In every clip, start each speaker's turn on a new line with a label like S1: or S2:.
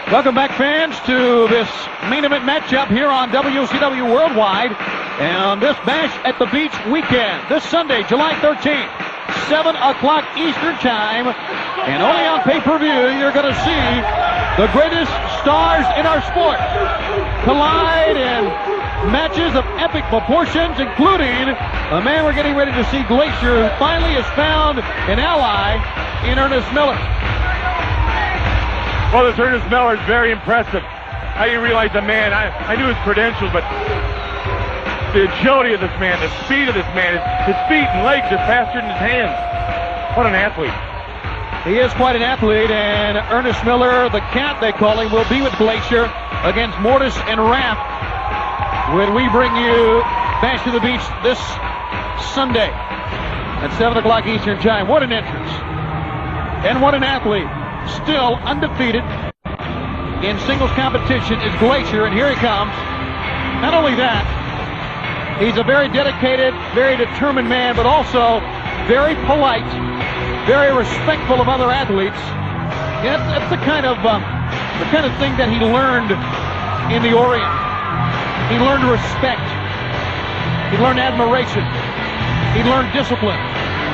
S1: Welcome back, fans, to this main event matchup here on WCW Worldwide and on this Bash at the Beach weekend. This Sunday, July 13th, 7 o'clock Eastern Time. And only on pay-per-view you're going to see the greatest stars in our sport collide in matches of epic proportions, including a man we're getting ready to see, Glacier, who finally has found an ally in Ernest Miller.
S2: Well, this Ernest Miller is very impressive. I didn't realize the man. I knew his credentials, but the agility of this man, the speed of this man, his feet and legs are faster than his hands. What an athlete.
S1: He is quite an athlete, and Ernest Miller, the Cat they call him, will be with Glacier against Mortis and Raph when we bring you Bash to the Beach this Sunday at 7 o'clock Eastern Time. What an entrance. And what an athlete. Still undefeated in singles competition is Glacier, and here he comes. Not only that, he's a very dedicated, very determined man, but also very polite, very respectful of other athletes. Yeah, that's the kind of thing that he learned in the Orient. He learned respect. He learned admiration. He learned discipline.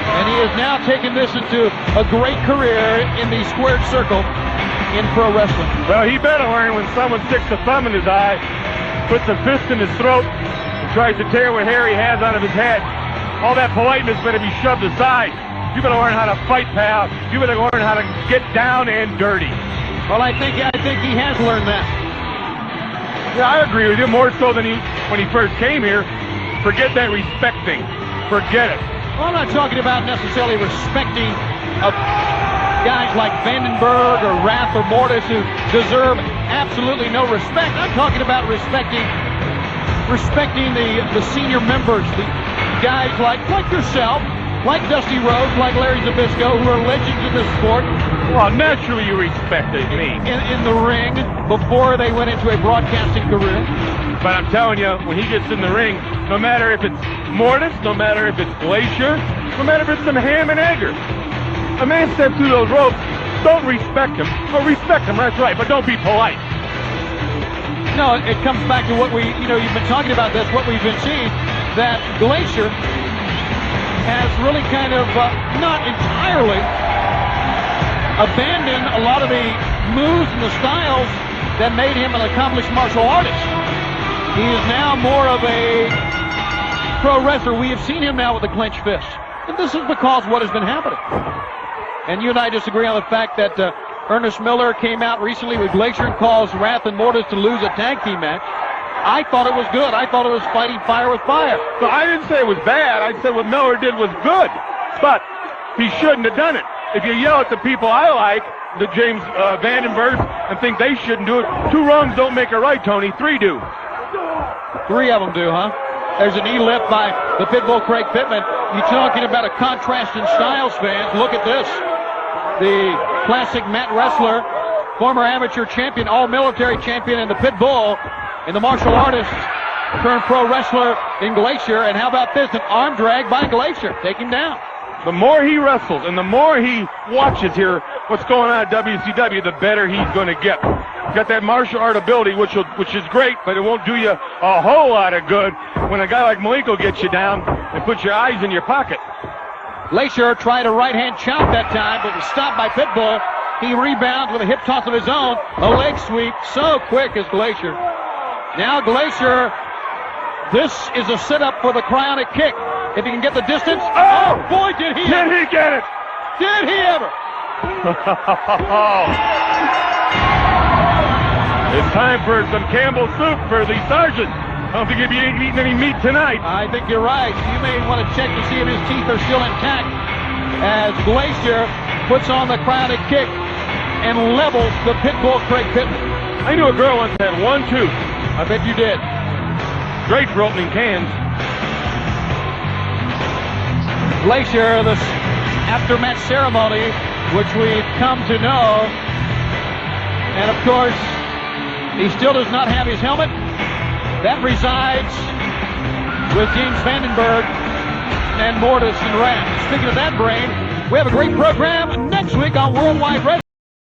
S1: And he has now taken this into a great career in the squared circle in pro wrestling.
S2: Well, he better learn when someone sticks a thumb in his eye, puts a fist in his throat, and tries to tear what hair he has out of his head. All that politeness better be shoved aside. You better learn how to fight, pal. You better learn how to get down and dirty.
S1: Well, I think he has learned that.
S2: Yeah, I agree with you, more so than when he first came here. Forget that respect thing. Forget it.
S1: Well, I'm not talking about necessarily respecting guys like Vandenberg or Raph or Mortis who deserve absolutely no respect. I'm talking about respecting the senior members, the guys like yourself, like Dusty Rhodes, like Larry Zbyszko, who are legends in this sport.
S2: Well, naturally you respected me.
S1: In the ring before they went into a broadcasting career.
S2: But I'm telling you, when he gets in the ring, no matter if it's Mortis, no matter if it's Glacier, no matter if it's some Ham and Egger, a man steps through those ropes, don't respect him. Well, respect him, that's right, but don't be polite.
S1: No, it comes back to what you've been talking about this, what we've been seeing, that Glacier has really kind of not entirely abandoned a lot of the moves and the styles that made him an accomplished martial artist. He is now more of a pro wrestler. We have seen him now with a clenched fist. And this is because what has been happening. And you and I disagree on the fact that Ernest Miller came out recently with Glacier and caused Raph and Mortis to lose a tag team match. I thought it was good. I thought it was fighting fire with fire.
S2: So I didn't say it was bad. I said what Miller did was good. But he shouldn't have done it. If you yell at the people I like, the James Vandenberg, and think they shouldn't do it, 2 wrongs don't make a right, Tony. 3 do.
S1: 3 of them do, huh? There's a knee lift by the Pitbull Craig Pittman. You're talking about a contrast in styles, fans. Look at this. The classic mat wrestler, former amateur champion, all-military champion, and the Pitbull, and the martial artist turned pro wrestler in Glacier. And how about this? An arm drag by Glacier. Take him down.
S2: The more he wrestles and the more he watches here what's going on at WCW, the better he's going to get. Got that martial art ability, which is great, but it won't do you a whole lot of good when a guy like Malenko gets you down and puts your eyes in your pocket.
S1: Glacier tried a right-hand chop that time, but was stopped by Pitbull. He rebounds with a hip toss of his own. A leg sweep, so quick as Glacier. Now Glacier, this is a setup for the cryonic kick. If he can get the distance. Oh, boy, did he
S2: get it!
S1: Did he ever?
S2: It's time for some Campbell soup for the sergeant. I don't think he'll be eating any meat tonight.
S1: I think you're right. You may want to check to see if his teeth are still intact as Glacier puts on the cryonic kick and levels the Pitbull Craig Pittman.
S2: I knew a girl once had 1 tooth.
S1: I bet you did.
S2: Great for opening cans.
S1: Glacier, this after-match ceremony, which we've come to know. And, of course, he still does not have his helmet. That resides with James Vandenberg and Mortis and Raph. Speaking of that brain, we have a great program next week on Worldwide Wrestling.